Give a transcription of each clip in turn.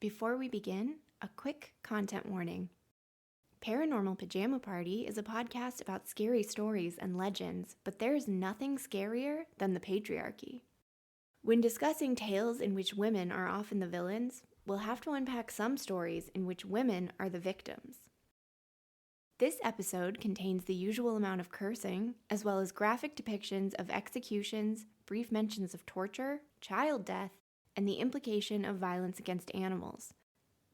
Before we begin, a quick content warning. Paranormal Pajama Party is a podcast about scary stories and legends, but there's nothing scarier than the patriarchy. When discussing tales in which women are often the villains, we'll have to unpack some stories in which women are the victims. This episode contains the usual amount of cursing, as well as graphic depictions of executions, brief mentions of torture, child death, and the implication of violence against animals.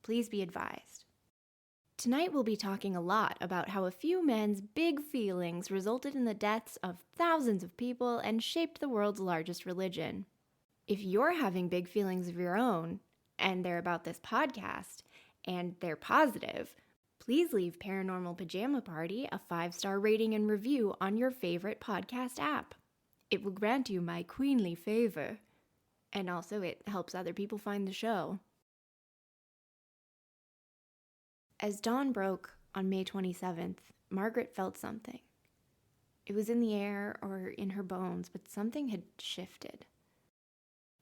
Please be advised. Tonight we'll be talking a lot about how a few men's big feelings resulted in the deaths of thousands of people and shaped the world's largest religion. If you're having big feelings of your own, and they're about this podcast, and they're positive, please leave Paranormal Pajama Party a 5-star rating and review on your favorite podcast app. It will grant you my queenly favor. And also, it helps other people find the show. As dawn broke on May 27th, Margaret felt something. It was in the air or in her bones, but something had shifted.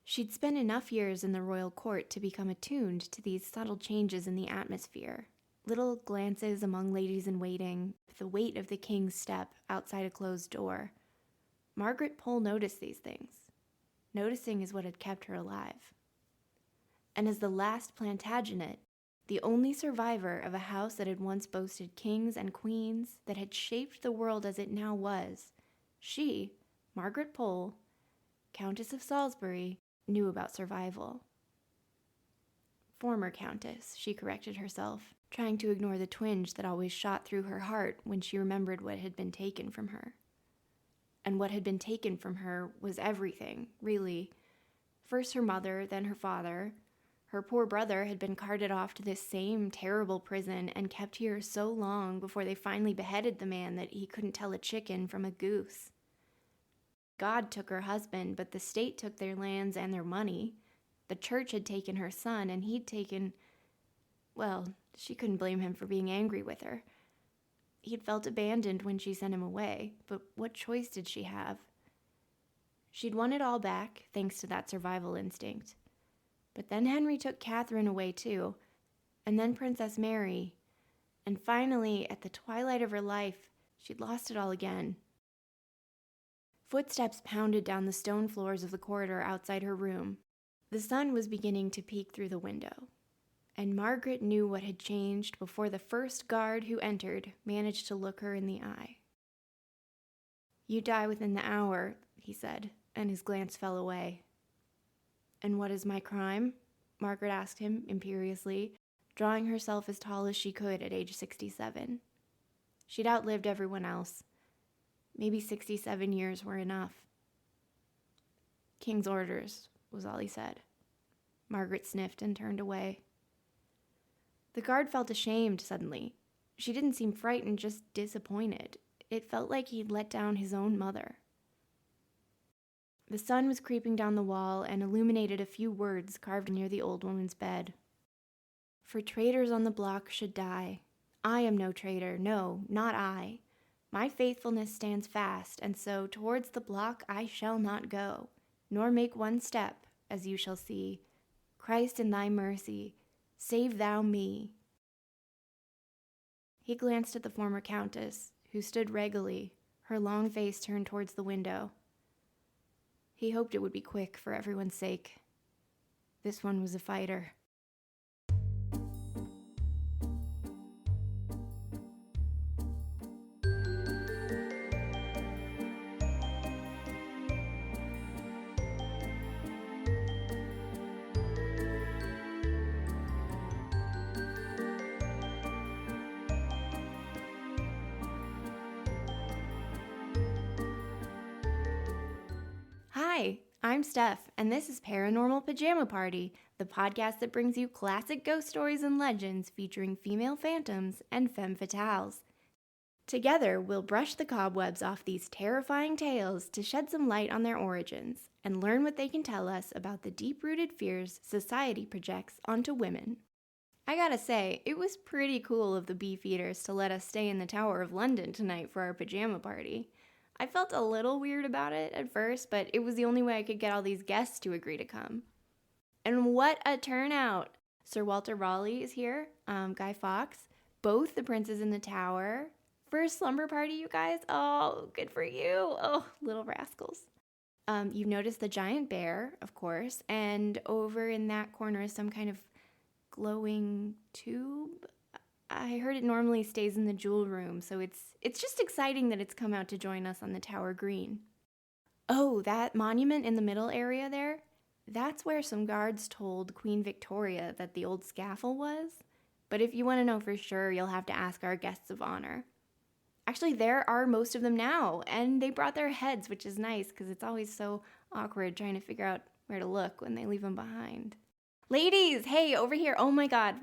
She'd spent enough years in the royal court to become attuned to these subtle changes in the atmosphere. Little glances among ladies in waiting, the weight of the king's step outside a closed door. Margaret Pole noticed these things. Noticing is what had kept her alive. And as the last Plantagenet, the only survivor of a house that had once boasted kings and queens, that had shaped the world as it now was, she, Margaret Pole, Countess of Salisbury, knew about survival. Former Countess, she corrected herself, trying to ignore the twinge that always shot through her heart when she remembered what had been taken from her. And what had been taken from her was everything, really. First her mother, then her father. Her poor brother had been carted off to this same terrible prison and kept here so long before they finally beheaded the man that he couldn't tell a chicken from a goose. God took her husband, but the state took their lands and their money. The church had taken her son, and he'd taken... Well, she couldn't blame him for being angry with her. He'd felt abandoned when she sent him away, but what choice did she have? She'd won it all back, thanks to that survival instinct. But then Henry took Catherine away too, and then Princess Mary, and finally, at the twilight of her life, she'd lost it all again. Footsteps pounded down the stone floors of the corridor outside her room. The sun was beginning to peek through the window. And Margaret knew what had changed before the first guard who entered managed to look her in the eye. "You die within the hour," he said, and his glance fell away. "And what is my crime?" Margaret asked him imperiously, drawing herself as tall as she could at age 67. She'd outlived everyone else. Maybe 67 years were enough. "King's orders," was all he said. Margaret sniffed and turned away. The guard felt ashamed suddenly. She didn't seem frightened, just disappointed. It felt like he'd let down his own mother. The sun was creeping down the wall and illuminated a few words carved near the old woman's bed. "For traitors on the block should die. I am no traitor, no, not I. My faithfulness stands fast, and so towards the block I shall not go, nor make one step, as you shall see. Christ in thy mercy, save thou me." He glanced at the former countess, who stood regally, her long face turned towards the window. He hoped it would be quick for everyone's sake. This one was a fighter. Hi, I'm Steph, and this is Paranormal Pajama Party, the podcast that brings you classic ghost stories and legends featuring female phantoms and femme fatales. Together, we'll brush the cobwebs off these terrifying tales to shed some light on their origins and learn what they can tell us about the deep-rooted fears society projects onto women. I gotta say, it was pretty cool of the Beefeaters to let us stay in the Tower of London tonight for our pajama party. I felt a little weird about it at first, but it was the only way I could get all these guests to agree to come. And what a turnout! Sir Walter Raleigh is here, Guy Fawkes, both the princes in the tower. First slumber party, you guys. Oh, good for you. Oh, little rascals. You've noticed the giant bear, of course, and over in that corner is some kind of glowing tube. I heard it normally stays in the jewel room, so it's just exciting that it's come out to join us on the Tower Green. Oh, that monument in the middle area there? That's where some guards told Queen Victoria that the old scaffold was. But if you want to know for sure, you'll have to ask our guests of honor. Actually, there are most of them now, and they brought their heads, which is nice because it's always so awkward trying to figure out where to look when they leave them behind. Ladies, hey, over here. Oh my God,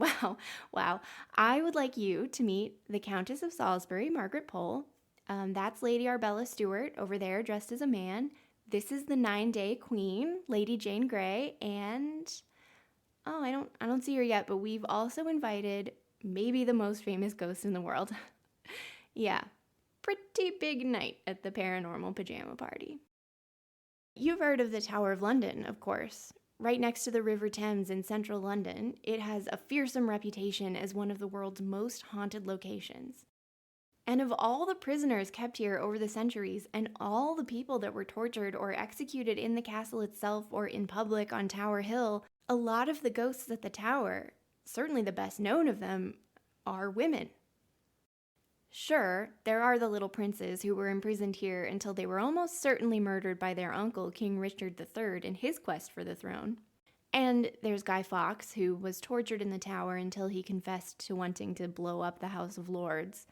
wow. I would like you to meet the Countess of Salisbury, Margaret Pole. That's Lady Arbella Stuart over there dressed as a man. This is the 9-day queen, Lady Jane Grey, and I don't see her yet, but we've also invited maybe the most famous ghost in the world. Yeah, pretty big night at the Paranormal Pajama Party. You've heard of the Tower of London, of course. Right next to the River Thames in central London, it has a fearsome reputation as one of the world's most haunted locations. And of all the prisoners kept here over the centuries and all the people that were tortured or executed in the castle itself or in public on Tower Hill, a lot of the ghosts at the tower, certainly the best known of them, are women. Sure, there are the little princes who were imprisoned here until they were almost certainly murdered by their uncle, King Richard III, in his quest for the throne. And there's Guy Fawkes, who was tortured in the tower until he confessed to wanting to blow up the House of Lords.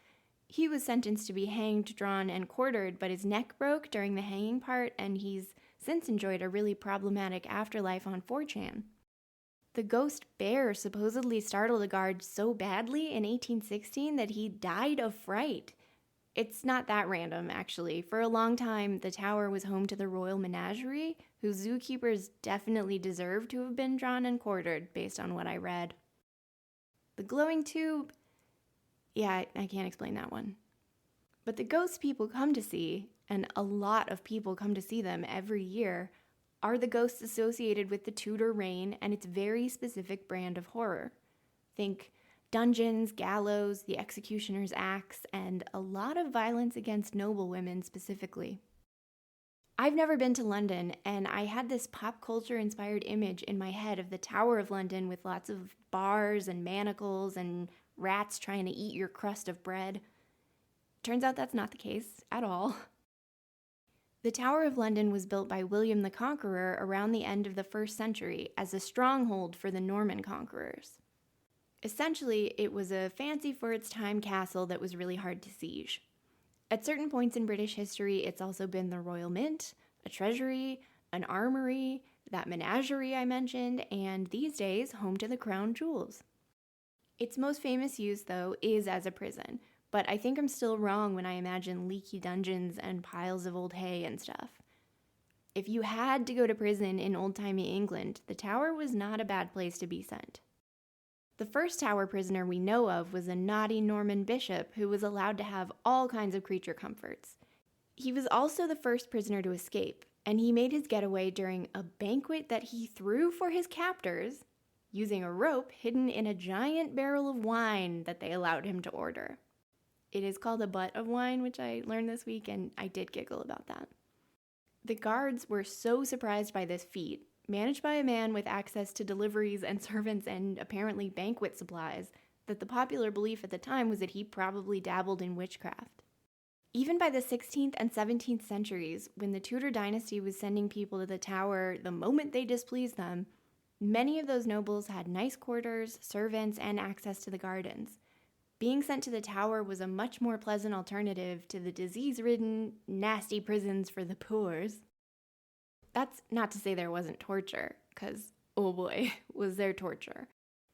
He was sentenced to be hanged, drawn, and quartered, but his neck broke during the hanging part, and he's since enjoyed a really problematic afterlife on 4chan. The ghost bear supposedly startled a guard so badly in 1816 that he died of fright. It's not that random, actually. For a long time, the tower was home to the royal menagerie, whose zookeepers definitely deserve to have been drawn and quartered, based on what I read. The glowing tube, yeah, I can't explain that one. But the ghosts people come to see, and a lot of people come to see them every year, are the ghosts associated with the Tudor reign and its very specific brand of horror. Think dungeons, gallows, the executioner's axe, and a lot of violence against noblewomen specifically. I've never been to London, and I had this pop culture-inspired image in my head of the Tower of London with lots of bars and manacles and rats trying to eat your crust of bread. Turns out that's not the case at all. The Tower of London was built by William the Conqueror around the end of the 1st century as a stronghold for the Norman conquerors. Essentially, it was a fancy-for-its-time castle that was really hard to siege. At certain points in British history, it's also been the Royal Mint, a treasury, an armory, that menagerie I mentioned, and these days, home to the crown jewels. Its most famous use, though, is as a prison, but I think I'm still wrong when I imagine leaky dungeons and piles of old hay and stuff. If you had to go to prison in old-timey England, the Tower was not a bad place to be sent. The first Tower prisoner we know of was a naughty Norman bishop who was allowed to have all kinds of creature comforts. He was also the first prisoner to escape, and he made his getaway during a banquet that he threw for his captors using a rope hidden in a giant barrel of wine that they allowed him to order. It is called a butt of wine, which I learned this week, and I did giggle about that. The guards were so surprised by this feat, managed by a man with access to deliveries and servants and apparently banquet supplies, that the popular belief at the time was that he probably dabbled in witchcraft. Even by the 16th and 17th centuries, when the Tudor dynasty was sending people to the Tower the moment they displeased them, many of those nobles had nice quarters, servants, and access to the gardens. Being sent to the Tower was a much more pleasant alternative to the disease-ridden, nasty prisons for the poors. That's not to say there wasn't torture, because, oh boy, was there torture.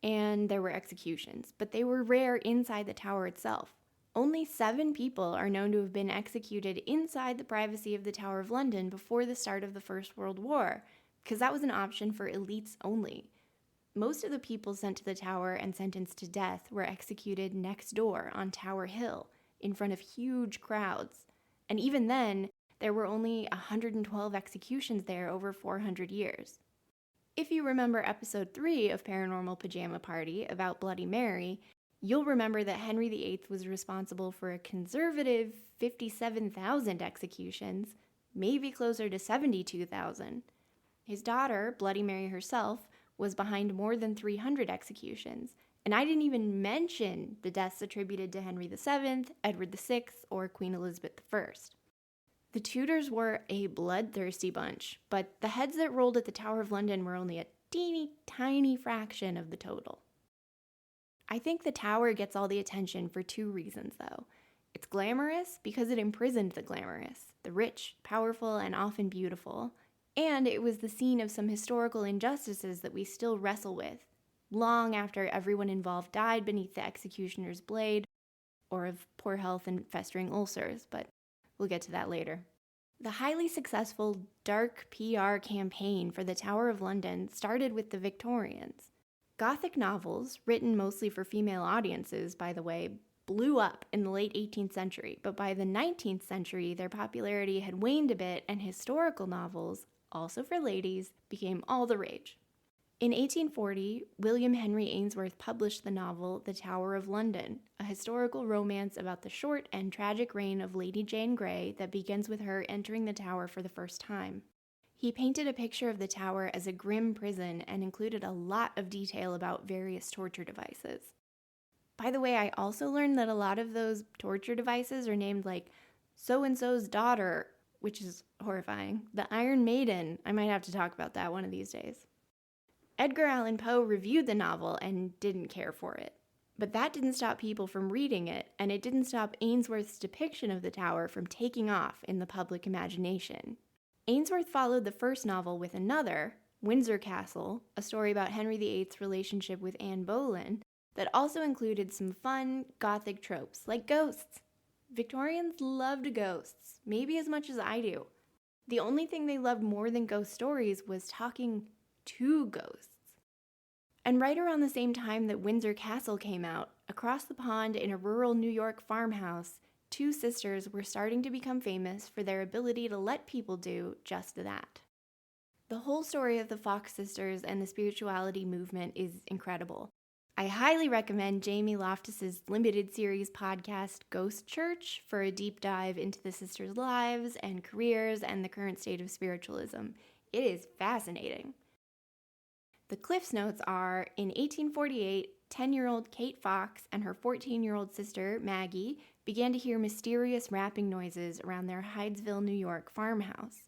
And there were executions, but they were rare inside the Tower itself. Only 7 people are known to have been executed inside the privacy of the Tower of London before the start of the First World War, because that was an option for elites only. Most of the people sent to the Tower and sentenced to death were executed next door on Tower Hill, in front of huge crowds. And even then, there were only 112 executions there over 400 years. If you remember episode 3 of Paranormal Pajama Party about Bloody Mary, you'll remember that Henry VIII was responsible for a conservative 57,000 executions, maybe closer to 72,000. His daughter, Bloody Mary herself, was behind more than 300 executions, and I didn't even mention the deaths attributed to Henry VII, Edward VI, or Queen Elizabeth I. The Tudors were a bloodthirsty bunch, but the heads that rolled at the Tower of London were only a teeny tiny fraction of the total. I think the tower gets all the attention for 2 reasons, though. It's glamorous because it imprisoned the glamorous, the rich, powerful, and often beautiful, and it was the scene of some historical injustices that we still wrestle with, long after everyone involved died beneath the executioner's blade, or of poor health and festering ulcers, but we'll get to that later. The highly successful dark PR campaign for the Tower of London started with the Victorians. Gothic novels, written mostly for female audiences, by the way, blew up in the late 18th century, but by the 19th century, their popularity had waned a bit, and historical novels, also for ladies, became all the rage. In 1840, William Henry Ainsworth published the novel The Tower of London, a historical romance about the short and tragic reign of Lady Jane Grey that begins with her entering the tower for the first time. He painted a picture of the tower as a grim prison and included a lot of detail about various torture devices. By the way, I also learned that a lot of those torture devices are named like so-and-so's daughter, which is horrifying. The Iron Maiden, I might have to talk about that one of these days. Edgar Allan Poe reviewed the novel and didn't care for it. But that didn't stop people from reading it, and it didn't stop Ainsworth's depiction of the tower from taking off in the public imagination. Ainsworth followed the first novel with another, Windsor Castle, a story about Henry VIII's relationship with Anne Boleyn, that also included some fun, gothic tropes, like ghosts. Victorians loved ghosts, maybe as much as I do. The only thing they loved more than ghost stories was talking to ghosts. And right around the same time that Windsor Castle came out, across the pond in a rural New York farmhouse, 2 sisters were starting to become famous for their ability to let people do just that. The whole story of the Fox sisters and the spirituality movement is incredible. I highly recommend Jamie Loftus's limited series podcast, Ghost Church, for a deep dive into the sisters' lives and careers and the current state of spiritualism. It is fascinating. The Cliffs Notes are, in 1848, 10-year-old Kate Fox and her 14-year-old sister, Maggie, began to hear mysterious rapping noises around their Hydesville, New York farmhouse.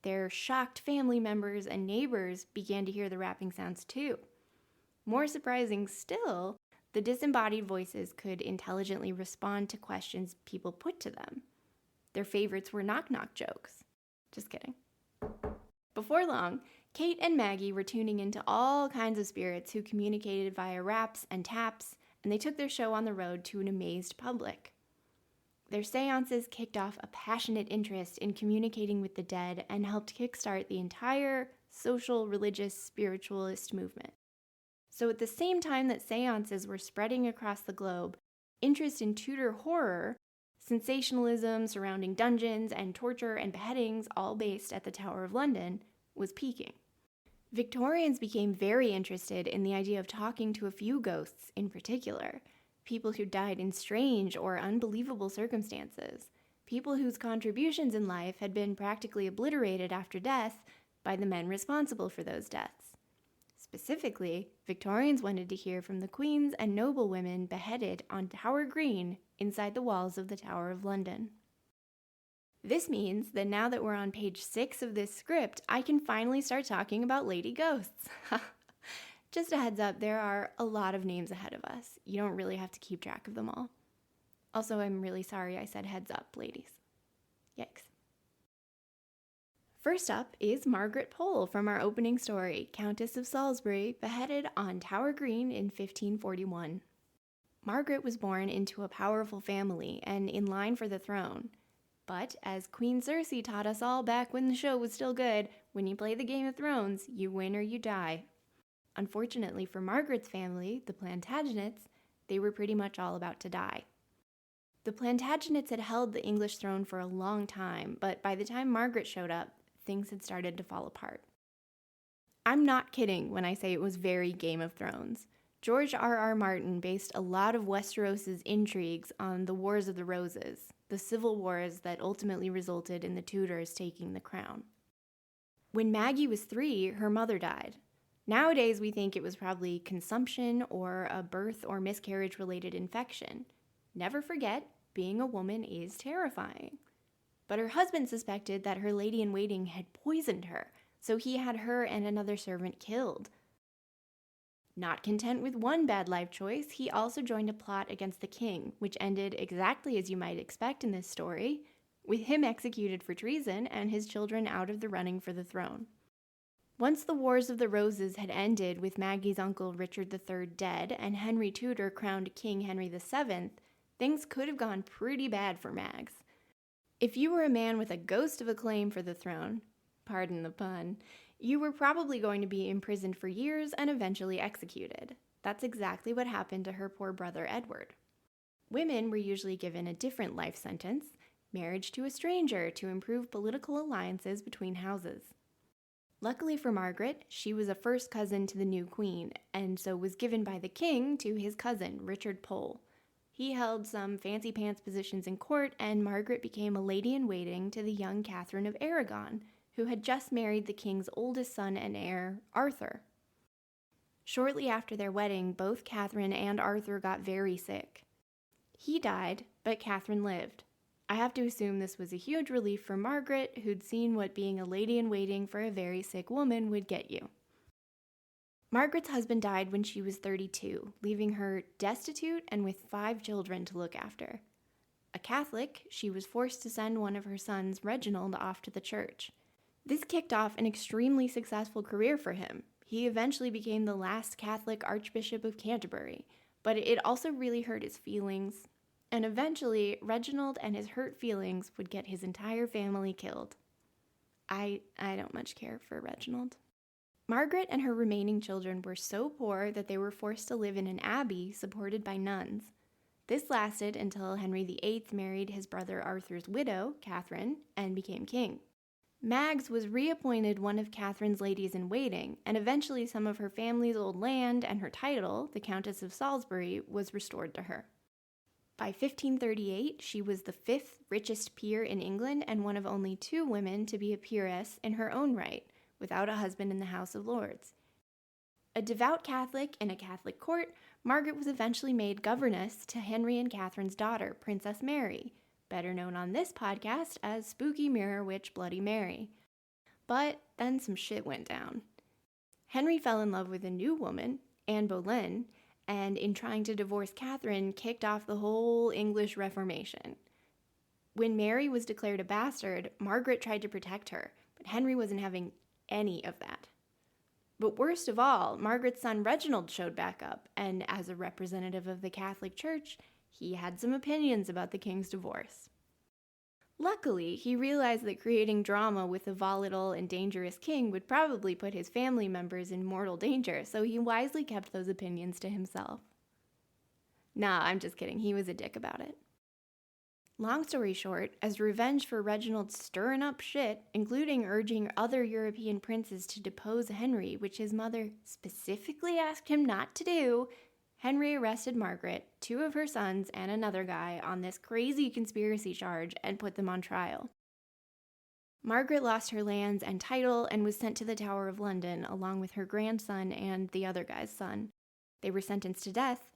Their shocked family members and neighbors began to hear the rapping sounds too. More surprising still, the disembodied voices could intelligently respond to questions people put to them. Their favorites were knock-knock jokes. Just kidding. Before long, Kate and Maggie were tuning into all kinds of spirits who communicated via raps and taps, and they took their show on the road to an amazed public. Their seances kicked off a passionate interest in communicating with the dead and helped kickstart the entire social, religious, spiritualist movement. So at the same time that seances were spreading across the globe, interest in Tudor horror, sensationalism surrounding dungeons and torture and beheadings, all based at the Tower of London, was peaking. Victorians became very interested in the idea of talking to a few ghosts in particular, people who died in strange or unbelievable circumstances, people whose contributions in life had been practically obliterated after death by the men responsible for those deaths. Specifically, Victorians wanted to hear from the queens and noblewomen beheaded on Tower Green inside the walls of the Tower of London. This means that now that we're on page 6 of this script, I can finally start talking about lady ghosts. Just a heads up, there are a lot of names ahead of us. You don't really have to keep track of them all. Also, I'm really sorry I said heads up, ladies. Yikes. First up is Margaret Pole from our opening story, Countess of Salisbury, beheaded on Tower Green in 1541. Margaret was born into a powerful family and in line for the throne. But, as Queen Cersei taught us all back when the show was still good, when you play the Game of Thrones, you win or you die. Unfortunately for Margaret's family, the Plantagenets, they were pretty much all about to die. The Plantagenets had held the English throne for a long time, but by the time Margaret showed up, things had started to fall apart. I'm not kidding when I say it was very Game of Thrones. George R.R. Martin based a lot of Westeros' intrigues on the Wars of the Roses, the civil wars that ultimately resulted in the Tudors taking the crown. When Maggie was 3, her mother died. Nowadays, we think it was probably consumption or a birth or miscarriage-related infection. Never forget, being a woman is terrifying. But her husband suspected that her lady-in-waiting had poisoned her, so he had her and another servant killed. Not content with one bad life choice, he also joined a plot against the king, which ended exactly as you might expect in this story, with him executed for treason and his children out of the running for the throne. Once the Wars of the Roses had ended with Maggie's uncle Richard III dead and Henry Tudor crowned King Henry VII, things could have gone pretty bad for Mags. If you were a man with a ghost of a claim for the throne, pardon the pun, you were probably going to be imprisoned for years and eventually executed. That's exactly what happened to her poor brother Edward. Women were usually given a different life sentence, marriage to a stranger, to improve political alliances between houses. Luckily for Margaret, she was a first cousin to the new queen, and so was given by the king to his cousin, Richard Pole. He held some fancy-pants positions in court, and Margaret became a lady-in-waiting to the young Catherine of Aragon, who had just married the king's oldest son and heir, Arthur. Shortly after their wedding, both Catherine and Arthur got very sick. He died, but Catherine lived. I have to assume this was a huge relief for Margaret, who'd seen what being a lady-in-waiting for a very sick woman would get you. Margaret's husband died when she was 32, leaving her destitute and with 5 children to look after. A Catholic, she was forced to send one of her sons, Reginald, off to the church. This kicked off an extremely successful career for him. He eventually became the last Catholic Archbishop of Canterbury, but it also really hurt his feelings. And eventually, Reginald and his hurt feelings would get his entire family killed. I don't much care for Reginald. Margaret and her remaining children were so poor that they were forced to live in an abbey supported by nuns. This lasted until Henry VIII married his brother Arthur's widow, Catherine, and became king. Mags was reappointed one of Catherine's ladies-in-waiting, and eventually some of her family's old land and her title, the Countess of Salisbury, was restored to her. By 1538, she was the 5th richest peer in England and one of only 2 women to be a peeress in her own right, without a husband in the House of Lords. A devout Catholic in a Catholic court, Margaret was eventually made governess to Henry and Catherine's daughter, Princess Mary, better known on this podcast as Spooky Mirror Witch Bloody Mary. But then some shit went down. Henry fell in love with a new woman, Anne Boleyn, and in trying to divorce Catherine, kicked off the whole English Reformation. When Mary was declared a bastard, Margaret tried to protect her, but Henry wasn't having any of that. But worst of all, Margaret's son Reginald showed back up, and as a representative of the Catholic Church, he had some opinions about the king's divorce. Luckily, he realized that creating drama with a volatile and dangerous king would probably put his family members in mortal danger, so he wisely kept those opinions to himself. Nah, I'm just kidding. He was a dick about it. Long story short, as revenge for Reginald stirring up shit, including urging other European princes to depose Henry, which his mother specifically asked him not to do, Henry arrested Margaret, 2 of her sons, and another guy on this crazy conspiracy charge and put them on trial. Margaret lost her lands and title and was sent to the Tower of London along with her grandson and the other guy's son. They were sentenced to death,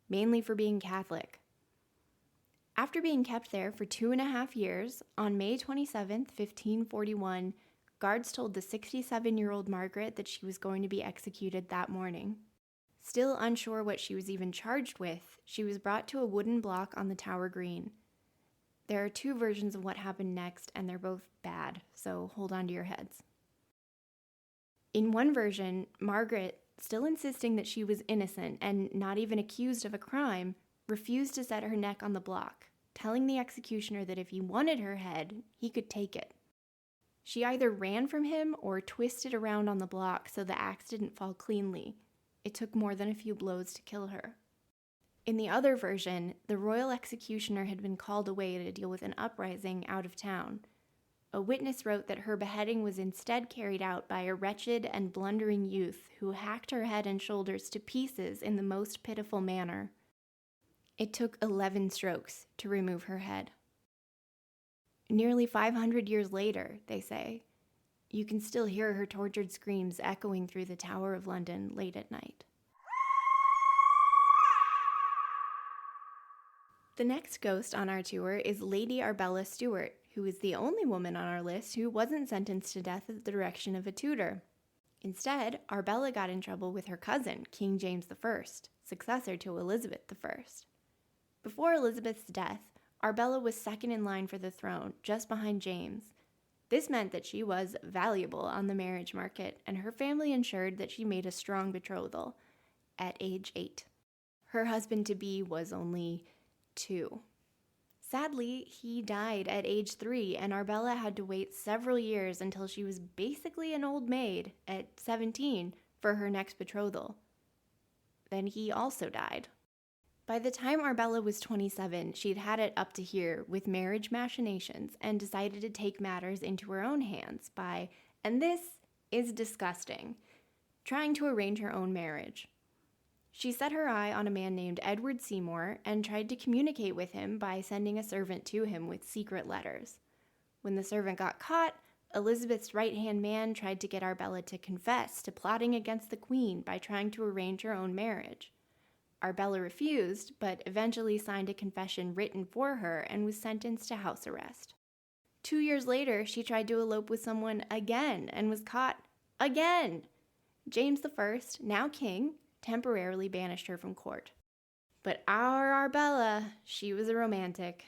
mainly for being Catholic. After being kept there for 2.5 years, on May 27, 1541, guards told the 67-year-old Margaret that she was going to be executed that morning. Still unsure what she was even charged with, she was brought to a wooden block on the Tower Green. There are 2 versions of what happened next, and they're both bad, so hold on to your heads. In one version, Margaret, still insisting that she was innocent and not even accused of a crime, refused to set her neck on the block, telling the executioner that if he wanted her head, he could take it. She either ran from him or twisted around on the block so the axe didn't fall cleanly. It took more than a few blows to kill her. In the other version, the royal executioner had been called away to deal with an uprising out of town. a witness wrote that her beheading was instead carried out by a wretched and blundering youth who hacked her head and shoulders to pieces in the most pitiful manner. It took 11 strokes to remove her head. Nearly 500 years later, they say, you can still hear her tortured screams echoing through the Tower of London late at night. The next ghost on our tour is Lady Arbella Stuart, who is the only woman on our list who wasn't sentenced to death at the direction of a Tudor. Instead, Arbella got in trouble with her cousin, King James I, successor to Elizabeth I. Before Elizabeth's death, Arbella was second in line for the throne, just behind James. This meant that she was valuable on the marriage market, and her family ensured that she made a strong betrothal at age 8. Her husband-to-be was only 2. Sadly, he died at age 3, and Arbella had to wait several years until she was basically an old maid at 17 for her next betrothal. Then he also died. By the time Arbella was 27, she'd had it up to here with marriage machinations and decided to take matters into her own hands by, and this is disgusting, trying to arrange her own marriage. She set her eye on a man named Edward Seymour and tried to communicate with him by sending a servant to him with secret letters. When the servant got caught, Elizabeth's right-hand man tried to get Arbella to confess to plotting against the queen by trying to arrange her own marriage. Arbella refused, but eventually signed a confession written for her and was sentenced to house arrest. 2 years later, she tried to elope with someone again and was caught again. James I, now king, temporarily banished her from court. But our Arbella, she was a romantic.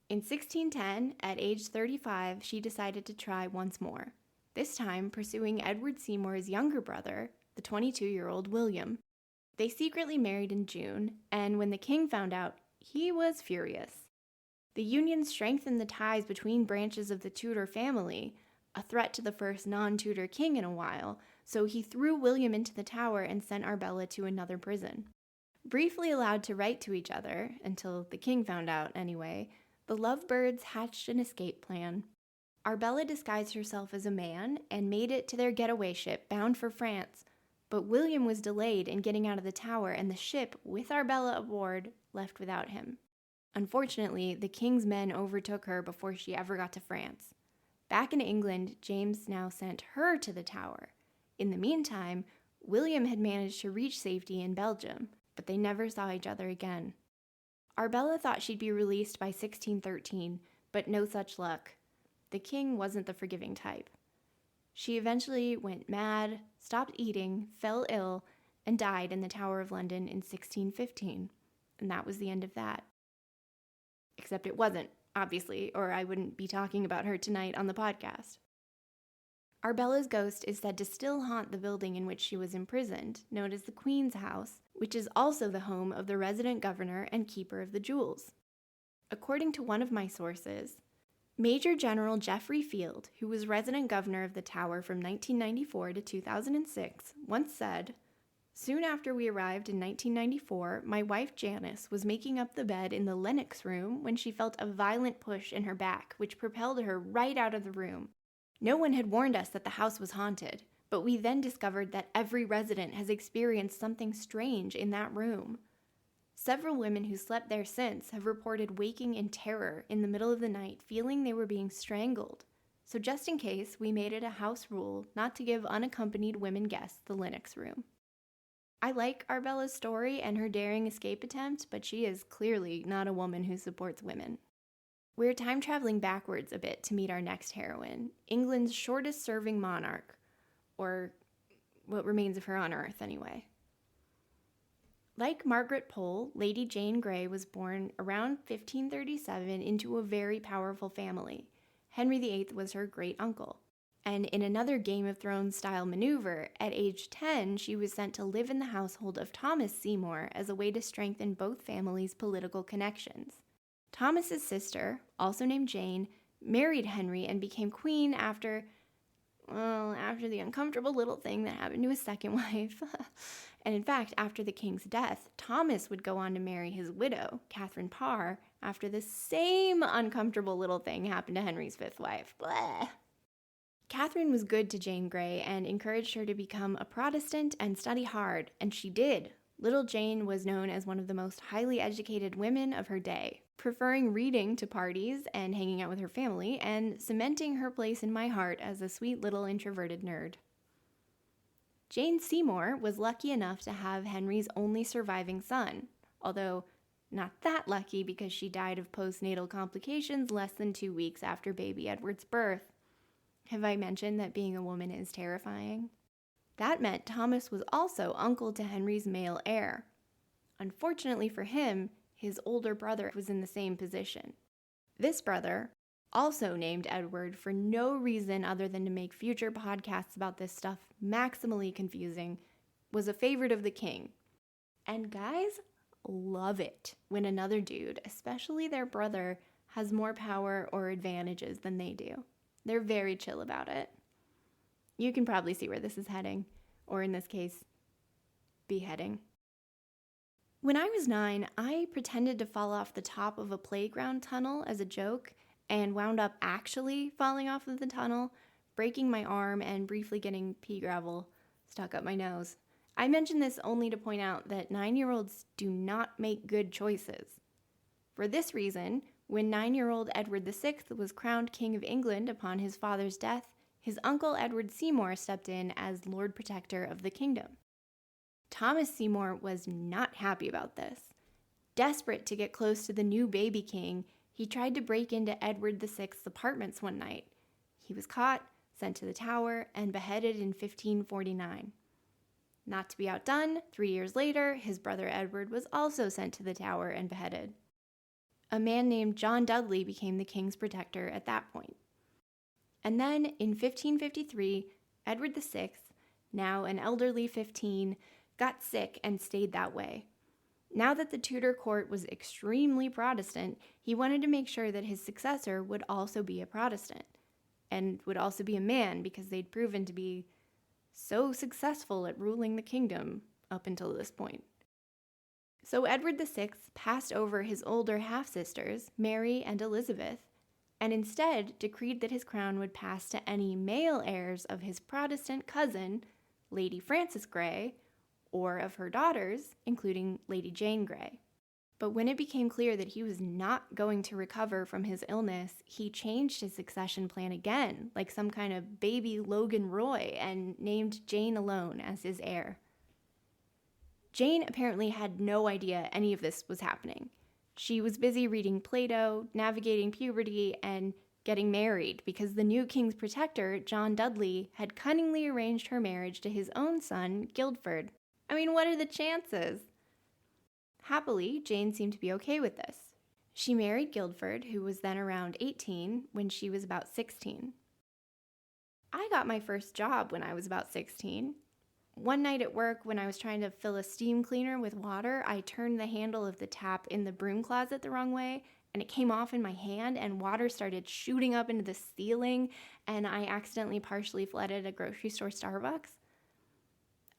In 1610, at age 35, she decided to try once more, this time pursuing Edward Seymour's younger brother, the 22-year-old William. They secretly married in June, and when the king found out, he was furious. The union strengthened the ties between branches of the Tudor family, a threat to the first non-Tudor king in a while, so he threw William into the Tower and sent Arbella to another prison. Briefly allowed to write to each other, until the king found out anyway, the lovebirds hatched an escape plan. Arbella disguised herself as a man and made it to their getaway ship bound for France, but William was delayed in getting out of the Tower, and the ship, with Arbella aboard, left without him. Unfortunately, the king's men overtook her before she ever got to France. Back in England, James now sent her to the Tower. In the meantime, William had managed to reach safety in Belgium, but they never saw each other again. Arbella thought she'd be released by 1613, but no such luck. The king wasn't the forgiving type. She eventually went mad, stopped eating, fell ill, and died in the Tower of London in 1615. And that was the end of that. Except it wasn't, obviously, or I wouldn't be talking about her tonight on the podcast. Arbella's ghost is said to still haunt the building in which she was imprisoned, known as the Queen's House, which is also the home of the resident governor and keeper of the jewels. According to one of my sources, Major General Geoffrey Field, who was resident governor of the Tower from 1994 to 2006, once said, "Soon after we arrived in 1994, my wife Janice was making up the bed in the Lennox room when she felt a violent push in her back, which propelled her right out of the room. No one had warned us that the house was haunted, but we then discovered that every resident has experienced something strange in that room. Several women who slept there since have reported waking in terror in the middle of the night, feeling they were being strangled. So just in case, we made it a house rule not to give unaccompanied women guests the Lennox room." I like Arbella's story and her daring escape attempt, but she is clearly not a woman who supports women. We're time traveling backwards a bit to meet our next heroine, England's shortest serving monarch, or what remains of her on Earth anyway. Like Margaret Pole, Lady Jane Grey was born around 1537 into a very powerful family. Henry VIII was her great-uncle. And in another Game of Thrones-style maneuver, at age 10, she was sent to live in the household of Thomas Seymour as a way to strengthen both families' political connections. Thomas's sister, also named Jane, married Henry and became queen after, Well, after the uncomfortable little thing that happened to his second wife. And in fact, after the king's death, Thomas would go on to marry his widow, Catherine Parr, after the same uncomfortable little thing happened to Henry's fifth wife. Blah. Catherine was good to Jane Grey and encouraged her to become a Protestant and study hard, and she did. Little Jane was known as one of the most highly educated women of her day, preferring reading to parties and hanging out with her family, and cementing her place in my heart as a sweet little introverted nerd. Jane Seymour was lucky enough to have Henry's only surviving son, although not that lucky because she died of postnatal complications less than 2 weeks after baby Edward's birth. Have I mentioned that being a woman is terrifying? That meant Thomas was also uncle to Henry's male heir. Unfortunately for him, his older brother was in the same position. This brother, also named Edward for no reason other than to make future podcasts about this stuff maximally confusing, was a favorite of the king. And guys love it when another dude, especially their brother, has more power or advantages than they do. They're very chill about it. You can probably see where this is heading, or in this case, beheading. When I was 9, I pretended to fall off the top of a playground tunnel as a joke and wound up actually falling off of the tunnel, breaking my arm and briefly getting pea gravel stuck up my nose. I mention this only to point out that 9-year-olds do not make good choices. For this reason, when 9-year-old Edward VI was crowned King of England upon his father's death, his uncle Edward Seymour stepped in as Lord Protector of the kingdom. Thomas Seymour was not happy about this. Desperate to get close to the new baby king, he tried to break into Edward VI's apartments one night. He was caught, sent to the Tower, and beheaded in 1549. Not to be outdone, 3 years later, his brother Edward was also sent to the Tower and beheaded. A man named John Dudley became the king's protector at that point. And then, in 1553, Edward VI, now an elderly 15, got sick and stayed that way. Now that the Tudor court was extremely Protestant, he wanted to make sure that his successor would also be a Protestant, and would also be a man because they'd proven to be so successful at ruling the kingdom up until this point. So Edward VI passed over his older half-sisters, Mary and Elizabeth, and instead decreed that his crown would pass to any male heirs of his Protestant cousin, Lady Frances Grey, or of her daughters, including Lady Jane Grey. But when it became clear that he was not going to recover from his illness, he changed his succession plan again, like some kind of baby Logan Roy, and named Jane alone as his heir. Jane apparently had no idea any of this was happening. She was busy reading Plato, navigating puberty, and getting married because the new king's protector, John Dudley, had cunningly arranged her marriage to his own son, Guildford. I mean, what are the chances? Happily, Jane seemed to be okay with this. She married Guildford, who was then around 18, when she was about 16. I got my first job when I was about 16. One night at work, when I was trying to fill a steam cleaner with water, I turned the handle of the tap in the broom closet the wrong way, and it came off in my hand, and water started shooting up into the ceiling, and I accidentally partially flooded a grocery store Starbucks.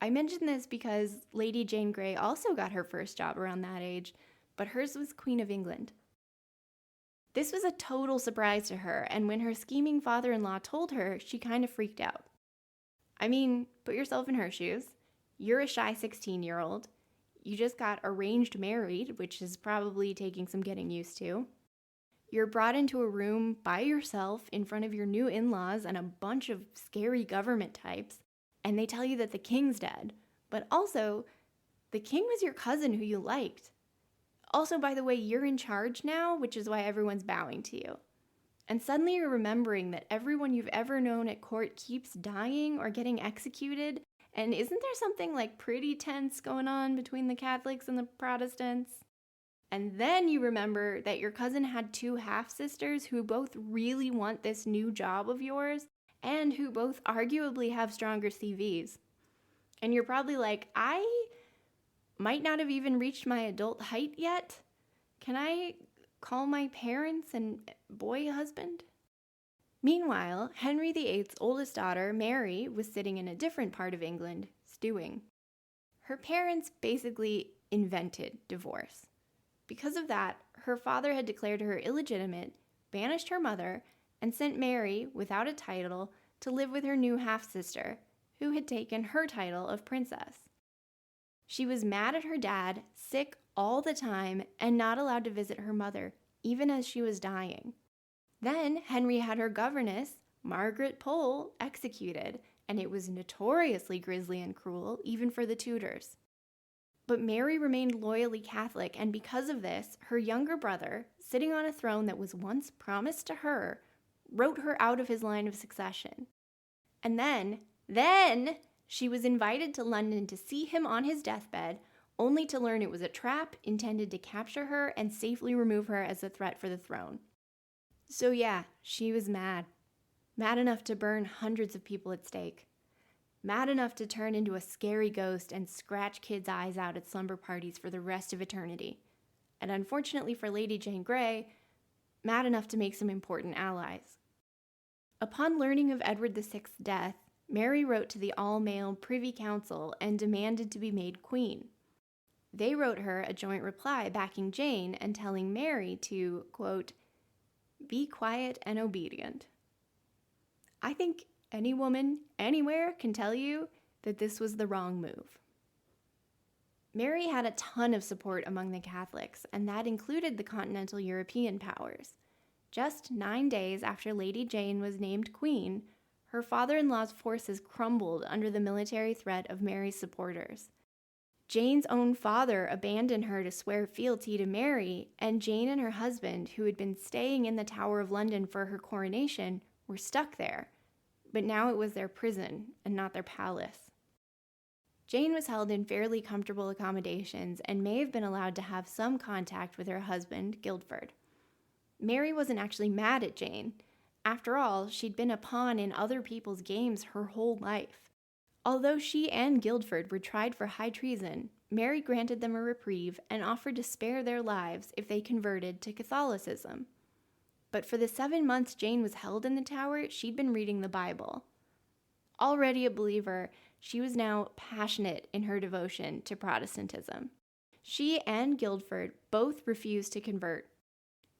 I mention this because Lady Jane Grey also got her first job around that age, but hers was Queen of England. This was a total surprise to her, and when her scheming father-in-law told her, she kind of freaked out. I mean, put yourself in her shoes. You're a shy 16-year-old. You just got arranged married, which is probably taking some getting used to. You're brought into a room by yourself in front of your new in-laws and a bunch of scary government types, and they tell you that the king's dead. But also, the king was your cousin who you liked. Also, by the way, you're in charge now, which is why everyone's bowing to you. And suddenly you're remembering that everyone you've ever known at court keeps dying or getting executed. And isn't there something like pretty tense going on between the Catholics and the Protestants? And then you remember that your cousin had 2 half-sisters who both really want this new job of yours and who both arguably have stronger CVs. And you're probably like, I might not have even reached my adult height yet. Can I call my parents and boy husband? Meanwhile, Henry VIII's oldest daughter, Mary, was sitting in a different part of England, stewing. Her parents basically invented divorce. Because of that, her father had declared her illegitimate, banished her mother, and sent Mary, without a title, to live with her new half-sister, who had taken her title of princess. She was mad at her dad, sick all the time, and not allowed to visit her mother, even as she was dying. Then Henry had her governess, Margaret Pole, executed, and it was notoriously grisly and cruel, even for the Tudors. But Mary remained loyally Catholic, and because of this, her younger brother, sitting on a throne that was once promised to her, wrote her out of his line of succession. And then she was invited to London to see him on his deathbed, only to learn it was a trap intended to capture her and safely remove her as a threat for the throne. So yeah, she was mad. Mad enough to burn hundreds of people at stake. Mad enough to turn into a scary ghost and scratch kids' eyes out at slumber parties for the rest of eternity. And unfortunately for Lady Jane Grey, mad enough to make some important allies. Upon learning of Edward VI's death, Mary wrote to the all-male Privy Council and demanded to be made queen. They wrote her a joint reply backing Jane and telling Mary to, quote, "be quiet and obedient." I think any woman, anywhere, can tell you that this was the wrong move. Mary had a ton of support among the Catholics, and that included the continental European powers. Just 9 days after Lady Jane was named queen, her father-in-law's forces crumbled under the military threat of Mary's supporters. Jane's own father abandoned her to swear fealty to Mary, and Jane and her husband, who had been staying in the Tower of London for her coronation, were stuck there. But now it was their prison and not their palace. Jane was held in fairly comfortable accommodations and may have been allowed to have some contact with her husband, Guildford. Mary wasn't actually mad at Jane. After all, she'd been a pawn in other people's games her whole life. Although she and Guildford were tried for high treason, Mary granted them a reprieve and offered to spare their lives if they converted to Catholicism. But for the 7 months Jane was held in the tower, she'd been reading the Bible. Already a believer, she was now passionate in her devotion to Protestantism. She and Guildford both refused to convert.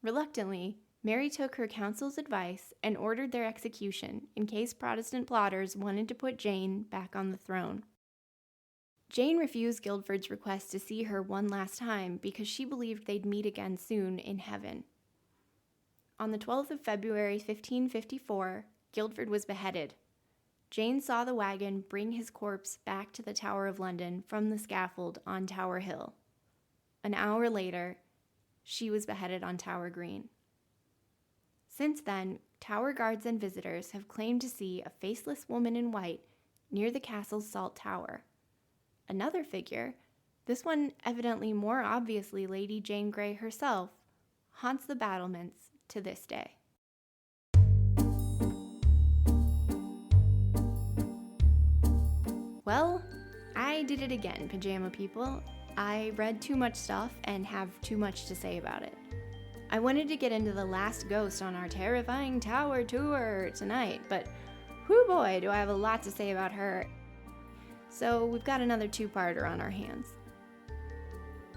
Reluctantly, Mary took her counsel's advice and ordered their execution in case Protestant plotters wanted to put Jane back on the throne. Jane refused Guildford's request to see her one last time because she believed they'd meet again soon in heaven. On the 12th of February, 1554, Guildford was beheaded. Jane saw the wagon bring his corpse back to the Tower of London from the scaffold on Tower Hill. An hour later, she was beheaded on Tower Green. Since then, Tower guards and visitors have claimed to see a faceless woman in white near the castle's Salt Tower. Another figure, this one evidently more obviously Lady Jane Grey herself, haunts the battlements to this day. Well, I did it again, Pajama people. I read too much stuff and have too much to say about it. I wanted to get into the last ghost on our terrifying tower tour tonight, but whoo boy, do I have a lot to say about her. So we've got another two-parter on our hands.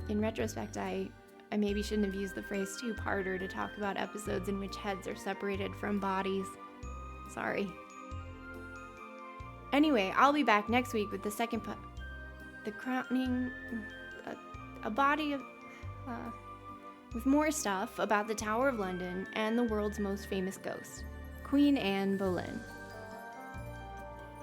In retrospect, I maybe shouldn't have used the phrase two-parter to talk about episodes in which heads are separated from bodies. Sorry. Anyway, I'll be back next week with the second the crowning, a body of, with more stuff about the Tower of London and the world's most famous ghost, Queen Anne Boleyn.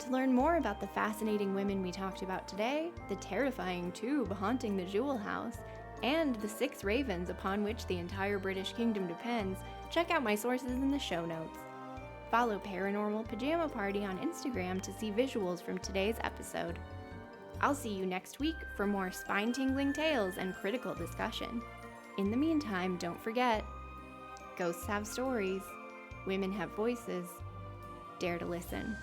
To learn more about the fascinating women we talked about today, the terrifying tube haunting the Jewel House, and the 6 ravens upon which the entire British kingdom depends, check out my sources in the show notes. Follow Paranormal Pajama Party on Instagram to see visuals from today's episode. I'll see you next week for more spine-tingling tales and critical discussion. In the meantime, don't forget, ghosts have stories, women have voices, dare to listen.